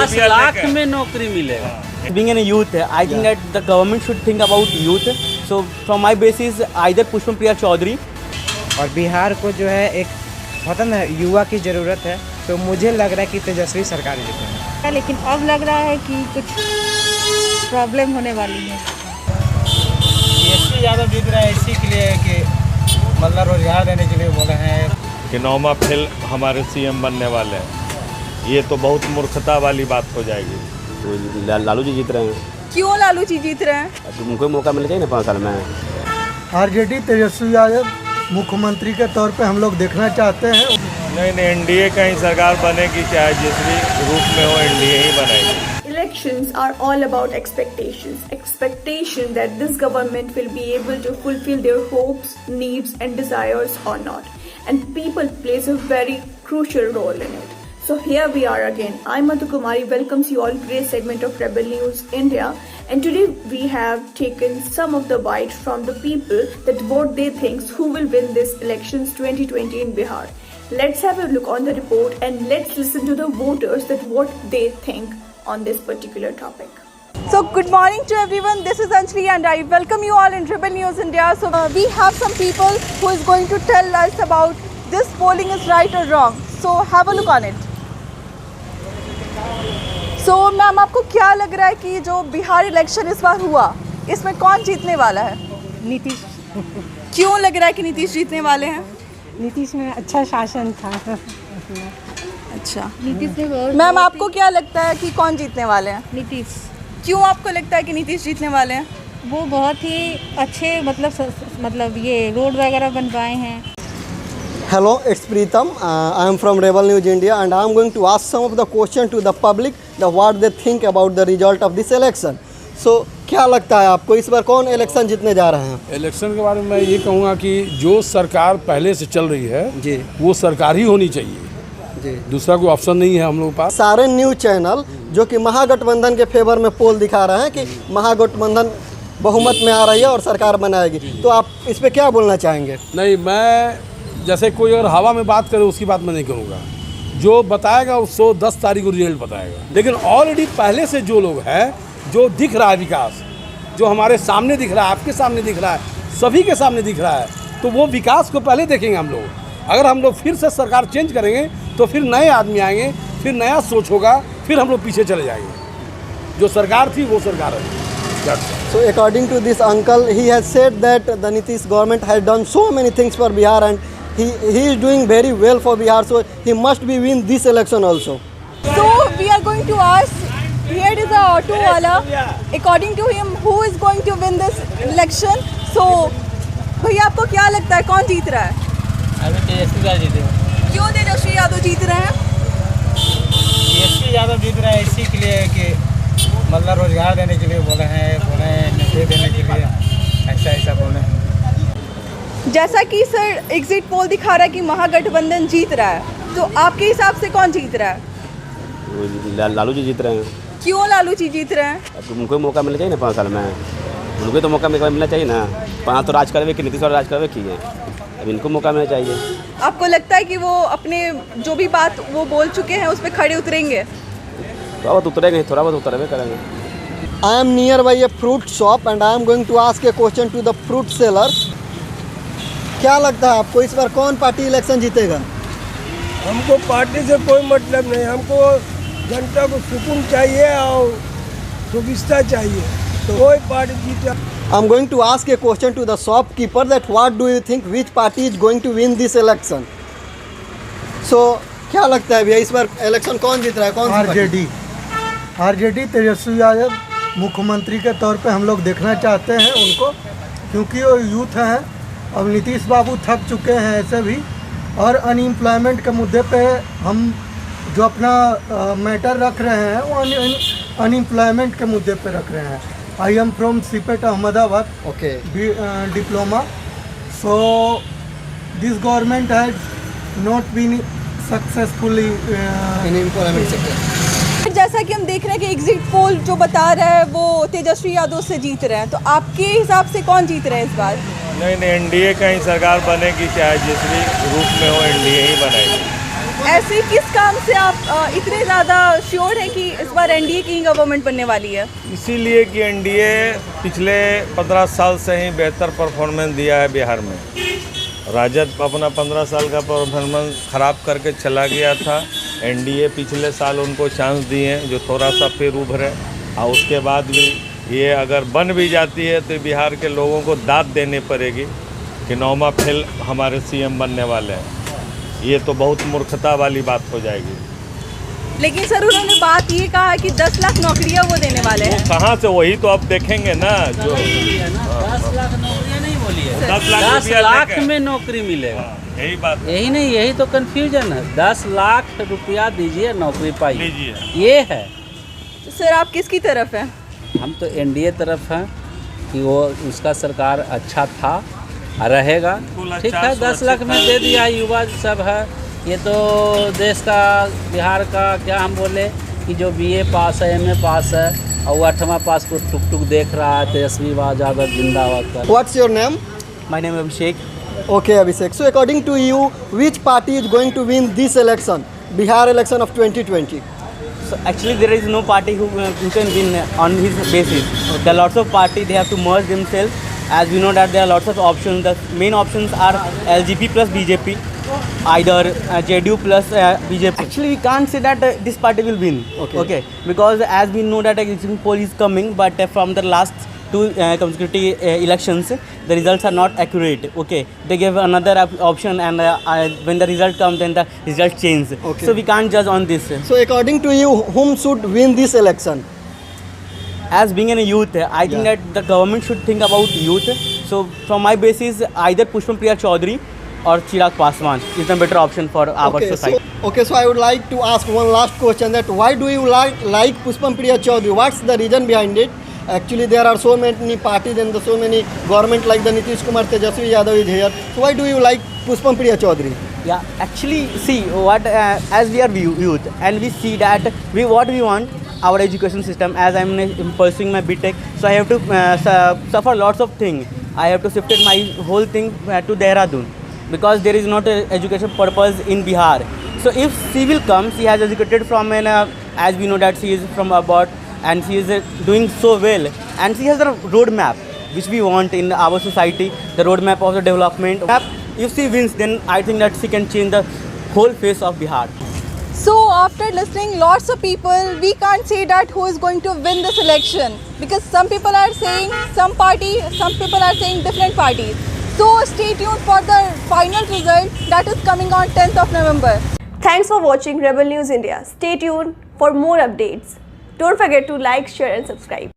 10 लाख में नौकरी मिलेगा। Being a youth, I think that the government should think about youth. So from my basis, either Pushpam Priya Chaudhary. और बिहार को जो है एक पता ना युवा की ज़रूरत है, तो मुझे लग रहा है कि तेजस्वी सरकार जीतेगी। लेकिन अब लग रहा है कि कुछ प्रॉब्लम होने वाली है। तेजस्वी यादव जीत रहा है इसी के लिए कि मतलब रोजगार देने के लिए बोले हैं कि नौमा फेल हमारे सीएम बनने वाले हैं। ये तो बहुत मूर्खता वाली बात हो जाएगी। तो लालू जी जीत रहे हैं। क्यों लालू जी जीत रहे हैं? उनको मौका मिलना चाहिए ना 5 साल में। आरजेडी तेजस्वी यादव मुख्यमंत्री के तौर पे हम लोग देखना चाहते हैं। नहीं एनडीए का ही सरकार बनेगी, चाहे जिस भी रूप में हो एनडीए ही बनेगी। Elections are all about expectations. Expectation that this government will be able to fulfill their hopes, needs and desires or not. And people plays a very crucial role in it. So here we are again. I'm Madhu Kumari, welcomes you all to today's segment of Rebel News India. And today we have taken some of the bite from the people that what they think who will win this elections 2020 in Bihar. Let's have a look on the report and let's listen to the voters that what they think on this particular topic. So good morning to everyone. This is Anjali and I welcome you all in Rebel News India. So we have some people who is going to tell us about this polling is right or wrong. So have a look on it. So ma'am आपको क्या लग रहा है कि जो Bihar election इस बार हुआ इसमें कौन जीतने वाला है? नीतीश। क्यों लग रहा है कि नीतीश जीतने वाले हैं? नीतीश में अच्छा शासन था। अच्छा नीतीश ने मैम आपको क्या लगता है कि कौन जीतने वाले हैं? नीतीश। क्यों आपको लगता है कि नीतीश जीतने वाले हैं? वो बहुत ही अच्छे मतलब ये रोड वगैरह बनवाए हैं। Hello, it's Pritam. I am from Rebel News India and I am going to ask some of the questions to the public that what they think about the result of this election. So क्या लगता है आपको इस बार कौन election जीतने जा रहे हैं? इलेक्शन के बारे में मैं ये कहूँगा कि जो सरकार पहले से चल रही है जी वो सरकार ही होनी चाहिए जी, दूसरा कोई ऑप्शन नहीं है हम लोग के पास। सारे न्यूज चैनल जो कि महागठबंधन के फेवर में पोल दिखा रहे हैं कि महागठबंधन बहुमत में आ रही है और सरकार बनाएगी, तो आप इस पर क्या बोलना चाहेंगे? नहीं, मैं जैसे कोई अगर हवा में बात करे उसकी बात मैं नहीं करूँगा। जो बताएगा उसको 10 तारीख को रिजल्ट बताएगा। लेकिन ऑलरेडी पहले से जो लोग हैं, जो दिख रहा है विकास, जो हमारे सामने दिख रहा है, आपके सामने दिख रहा है, सभी के सामने दिख रहा है, तो वो विकास को पहले देखेंगे हम लोग। अगर हम लोग फिर से सरकार चेंज करेंगे तो फिर नए आदमी आएंगे, फिर नया सोच होगा, फिर हम लोग पीछे चले जाएंगे। जो सरकार थी वो सरकार है। So according to this uncle, he has said that the Nitish government has done so many things for Bihar and he is doing very well for Bihar, so he must be win this election also. So we are going to ask, here is a auto wala, according to him who is going to win this election. So भैया आपको क्या लगता है कौन जीत रहा है? अभी तेजस्वी यादव जीते हैं। क्यों तेजस्वी यादव जीत रहे हैं? तेजस्वी यादव जीत रहा है इसी के लिए कि मतलब रोजगार देने के लिए बोले नौकरी देने के लिए ऐसा बोले हैं। जैसा कि सर एग्जिट पोल दिखा रहा है कि महागठबंधन जीत रहा है, तो आपके हिसाब से कौन जीत रहा है? लालू जी जीत रहे हैं। क्यों लालू जी जीत रहे हैं? अब उनको मौका मिलना चाहिए ना 5 साल में। उनको तो मौका मिलना चाहिए ना। 5 तो राज करवे कि नीतीश और राज करवे की है, अब इनको मौका मिलना चाहिए। आपको लगता है कि वो अपने जो भी बात वो बोल चुके हैं उस पर खड़े उतरेंगे? थोड़ा बहुत उतरेंगे, थोड़ा बहुत उतरवे करेंगे। I am near by a fruit shop and I am going to ask a question to the fruit seller. क्या लगता है आपको इस बार कौन पार्टी इलेक्शन जीतेगा? हमको पार्टी से कोई मतलब नहीं, हमको जनता को सुकून चाहिए और सुविधा चाहिए, तो कोई पार्टी जीते। I am going to ask a question to the shopkeeper that what do you think which party is going to win this election? So क्या लगता है भैया इस बार इलेक्शन कौन जीत रहा है? कौन? आरजेडी तेजस्वी यादव मुख्यमंत्री के तौर पे हम लोग देखना चाहते हैं उनको, क्योंकि वो यूथ हैं। अब नीतीश बाबू थक चुके हैं ऐसे भी, और अनएम्प्लॉयमेंट के मुद्दे पे हम जो अपना मैटर रख रहे हैं वो अनएम्प्लॉयमेंट के मुद्दे पे रख रहे हैं। I am from CIPET Ahmedabad, okay, diploma. So this government has not been successfully in employment sector. जैसा कि हम देख रहे हैं कि एग्जिट पोल जो बता रहा है वो तेजस्वी यादव से जीत रहे हैं, तो आपके हिसाब से कौन जीत रहे हैं इस बार? नहीं एनडीए का ही सरकार बनेगी, चाहे जिस भी रूप में हो एनडीए ही बनेगी। ऐसे किस काम से आप इतने ज़्यादा श्योर हैं कि इस बार एनडीए की गवर्नमेंट बनने वाली है? इसीलिए कि एनडीए पिछले 15 साल से ही बेहतर परफॉर्मेंस दिया है बिहार में। राजद अपना 15 साल का परफॉर्मेंस ख़राब करके चला गया था। एनडीए पिछले साल उनको चांस दिए जो थोड़ा सा फिर उभरे, और उसके बाद भी ये अगर बन भी जाती है तो बिहार के लोगों को दाद देनी पड़ेगी कि 9वां फेल हमारे सीएम बनने वाले हैं। ये तो बहुत मूर्खता वाली बात हो जाएगी। लेकिन सर उन्होंने बात ये कहा कि 10 लाख नौकरियां वो देने वाले हैं। कहाँ से? वही तो अब देखेंगे ना। जो 10 लाख नौकरियां नहीं बोली है, 10 लाख में नौकरी मिलेगा। यही बात, यही नहीं, यही तो कंफ्यूजन है। 10 लाख रुपया दीजिए, नौकरी पाइए, लीजिए। ये है। तो सर आप किसकी तरफ हैं? हम तो एनडीए तरफ हैं कि वो उसका सरकार अच्छा था, रहेगा। ठीक है, 10 लाख में दे दिया, युवा सब है। ये तो देश का, बिहार का क्या हम बोले कि जो बीए पास है, एमए पास है, और 8वां पास को टुक टुक देख रहा है, तेजस्वी यादव जिंदाबाद का। What's your name? My name is Abhishek. Okay, Abhishek. So according to you, which party is going to win this election, Bihar election of 2020? So actually there is no party who can win on his basis. There are lots of parties, they have to merge themselves. As we know that there are lots of options. The main options are LGP plus BJP, either JDU plus BJP. Actually we can't say that this party will win. Okay. Because as we know that election poll is coming, but from the last 2 consecutive elections, the results are not accurate. Okay, they gave another option, and when the result comes, then the result change. Okay. So we can't judge on this. So according to you, whom should win this election? As being a youth, I think that the government should think about youth. So from my basis, either Pushpam Priya Chaudhary or Chirag Paswan is the better option for our society. So I would like to ask one last question, that why do you like Pushpam Priya Chaudhary? What's the reason behind it? Actually, there are so many parties and so many government, like the Nitish Kumar, Tejasvi Yadav is here. So why do you like Pushpam Priya Chaudhary? Yeah, actually, see what as we are youth, and we see that what we want our education system. As I'm pursuing my BTech, so I have to suffer lots of things. I have to shift my whole thing to Dehradun because there is not a education purpose in Bihar. So if she will come, she has educated from an as we know that she is from abroad, and she is doing so well, and she has a roadmap which we want in our society, the roadmap of the development. If she wins, then I think that she can change the whole face of Bihar. So after listening lots of people, we can't say that who is going to win this election, because some people are saying some party, some people are saying different parties. So stay tuned for the final result that is coming on 10th of November. Thanks for watching Rebel News India. Stay tuned for more updates. Don't forget to like, share and subscribe.